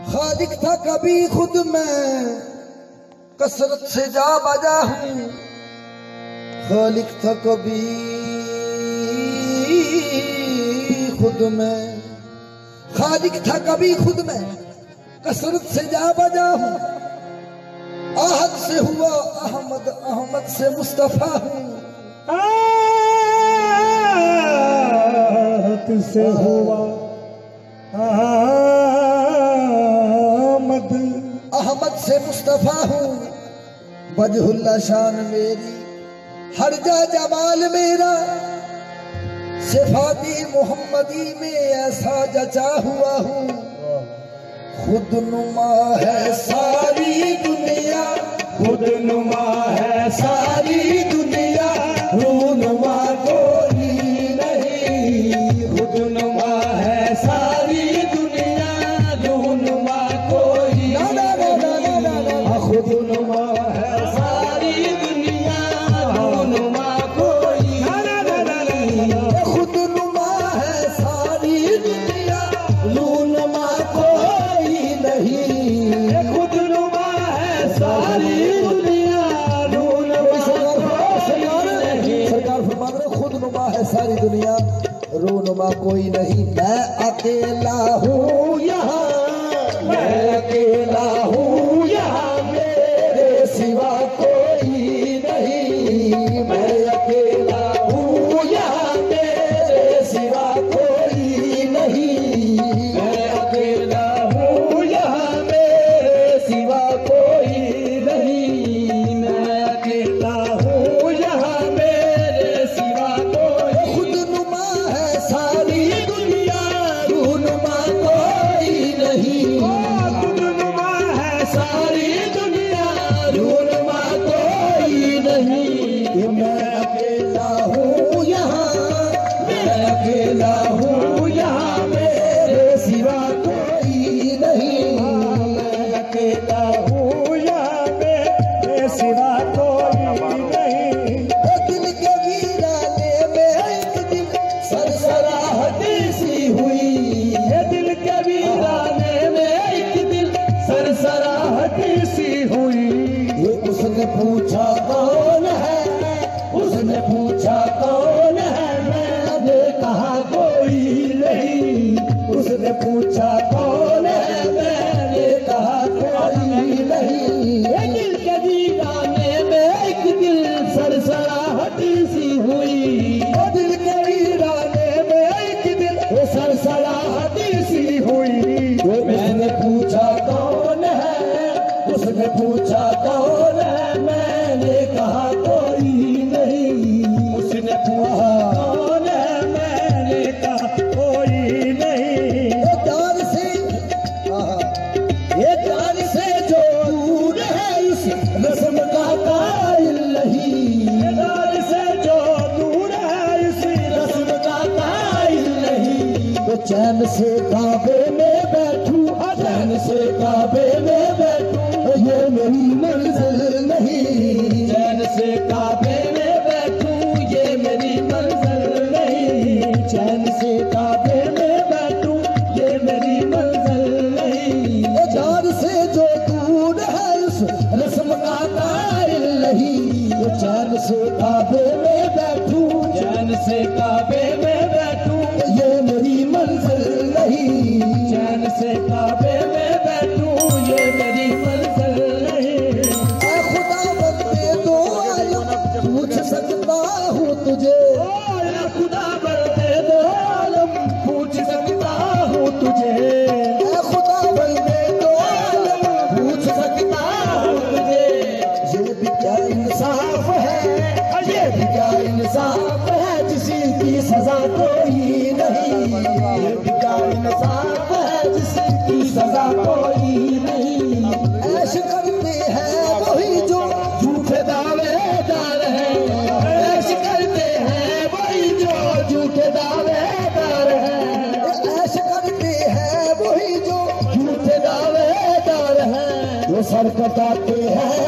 खालिक था कभी खुद मैं कसरत से जा बजा हूँ। खालिक था कभी खुद मैं, खालिक था कभी खुद मैं कसरत से जा बजा हूँ। आहद से हुआ अहमद, अहमद से मुस्तफा हूँ। आहद से हुआ अहमद, अहमद से मुस्तफा हूँ। वजहुल्ला शान मेरी हर जा जमाल मेरा, सिफाती मोहम्मदी में ऐसा जचा हुआ हूँ। खुद नुमा है सारी दुनिया, खुद नुमा है सारी दुनिया, रूनुमा कोई नहीं। खुद नुमा है सारी दुनिया, रूनुमा कोई नहीं। खुद नुमा है सारी दुनिया, रूनुमा कोई नहीं। खुद नुमा है सारी दुनिया, रूनुमा कोई नहीं। खुद नुमा है सारी दुनिया, रूनुमा सरकार फरमा रहे खुद नुमा है सारी दुनिया, रूनुमा कोई नहीं। मैं अकेला हूँ यहाँ, मैं अकेला हूँ यहाँ, मेरे सिवा कोई नहीं। मैं अकेला हूँ यहाँ, मेरे सिवा कोई नहीं। मैं अकेला हूँ यहाँ, मेरे सिवा कोई नहीं। मैं अकेला हूँ यहाँ, मेरे सिवा कोई। खुद नुमा है सारी दुनिया, रूनुमा कोई नहीं। खुद नुमा है सारी दुनिया, रूनुमा कोई नहीं। मैं अकेला हूँ यहाँ, मैं अकेला हूँ यहाँ, मेरे सिवा कोई नहीं। मैं अकेला हूँ यहाँ, मेरे सिवा कोई नहीं। दिल के वीराने में एक दिन सरसराहटी सी हुई, ये दिल के वीराने में एक दिल सरसराहटी सी हुई। ये उसने पूछा कौन है, उसने पूछा कौन है, मैंने कहा कोई नहीं। उसने पूछा कौन है, मैंने कहा कोई नहीं। ये दिल के वीराने में एक दिल सरसराहटी सी हुई, वो दिल के वीराने में एक दिल सरसराहटी सी हुई। मैंने पूछा कौन है, उसने पूछा कौन है, मैंने कहा कोई नहीं। उसने पूछा कौन है, मैंने कहा कोई नहीं। ये जान से जो दूर है, इस रस्म का कायल नहीं। ये जान से जो दूर है, इस रस्म का कायल नहीं। तो चैन से काबे में बैठूं, चैन से काबे में बैठूं, ये मेरी मंजिल नहीं। चैन से काबे में बैठूं, ये मेरी मंजिल नहीं। चैन से काबे में बैठूं, ये मेरी मंजिल नहीं। ये जान से जो दूर है उस रस्म का कायल नहीं। ये चैन से काबे में बैठूं, चैन से काबे में बैठूं, ये मेरी मंजिल नहीं। चैन से काबे में बैठूं, ये मेरी मंजिल नहीं। ऐ खुदा बंदे दो आलम पूछ सकता हूँ तुझे। या खुदा बंदे दो आलम पूछ सकता हूँ तुझे। ऐ खुदा बंदे दो आलम पूछ सकता हूँ तुझे। ये भी क्या इंसाफ है, ये भी क्या इंसाफ है, जिसी की सजा कोई नहीं। ये भी क्या इंसाफ है, जिसी की सजा कोई नहीं। ऐश करते हैं वही जो झूठे दावेदार हैं, ऐश करते हैं वही जो झूठे दावेदार हैं। ऐश करते हैं वही जो झूठे दावेदार हैं। वो सर कटाते हैं